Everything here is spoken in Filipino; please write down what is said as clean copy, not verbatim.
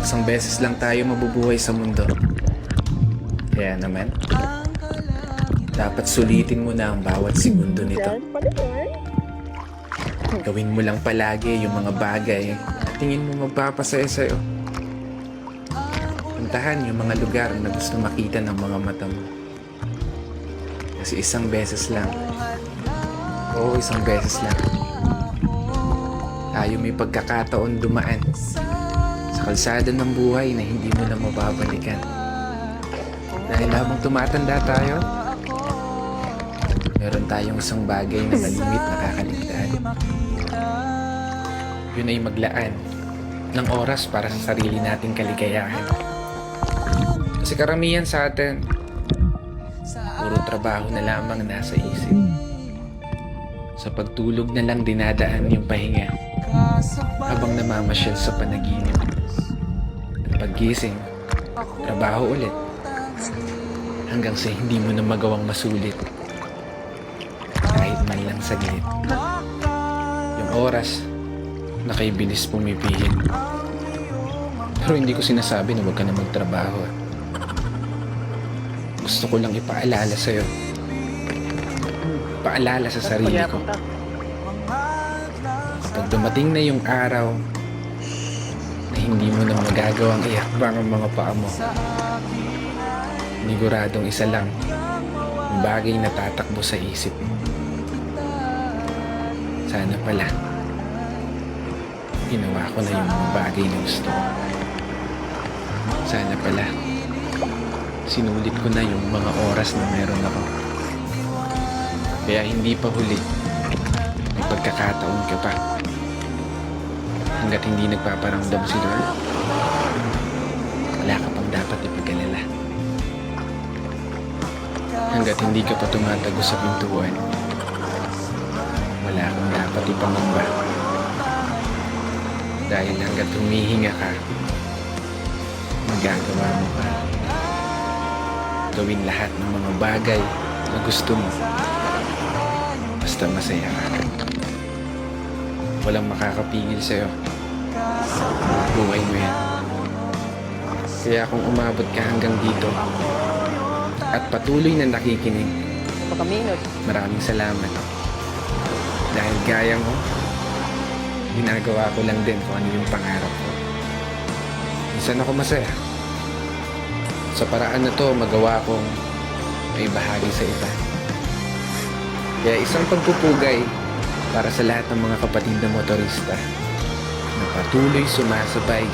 Isang beses lang tayo mabubuhay sa mundo. Kaya naman, dapat sulitin mo na ang bawat segundo nito. Gawin mo lang palagi yung mga bagay na tingin mo magpapasaya sa'yo. Puntahan yung mga lugar na gusto makita ng mga mata mo. Kasi isang beses lang. Oo, isang beses lang. Tayo may pagkakataon dumaan sa kalsada ng buhay na hindi mo na mababalikan. Dahil habang tumatanda tayo, meron tayong isang bagay na malimit na kakaligtaan. Yun ay maglaan ng oras para sa sarili nating kaligayahan. Kasi karamihan sa atin, puro trabaho na lamang nasa isip. Sa pagtulog na lang dinadaan yung pahinga habang namamasyal sa panaginip. At paggising, trabaho ulit hanggang sa hindi mo na magawang masulit kahit man lang saglit. Yung oras nakaibilis pumipihit. Pero hindi ko sinasabi na huwag ka na magtrabaho. Gusto ko lang ipaalala sa'yo. Paalala sa sarili ko. Pag dumating na yung araw na hindi mo na magagawang iakbang ang mga paa mo, niguradong isa lang yung bagay na tatakbo sa isip mo. Sana pala ginawa ko na yung mga bagay na gusto ko. Sana pala sinulit ko na yung mga oras na meron ako. Kaya hindi pa huli. May pagkakataon ka pa. Hanggat hindi nagpaparamdam si Lord, wala ka pang dapat ipag-alala. Hanggat hindi ka pa tumatago sa pintuan, wala kang dapat ipangamba. Dahil hanggat humihinga ka, magagawa mo pa. Gawin lahat ng mga bagay na gusto mo. Basta masaya ka. Walang makakapigil sa'yo. Buhay mo yan. Kaya kung umabot ka hanggang dito at patuloy na nakikinig, maraming salamat. Dahil gaya mo, ginagawa ko lang din kung ano yung pangarap ko. Minsan ako masaya. Sa paraan na to, magawa kong may bahagi sa iba. Kaya isang pagpupugay para sa lahat ng mga kapatid na motorista na patuloy sumasabay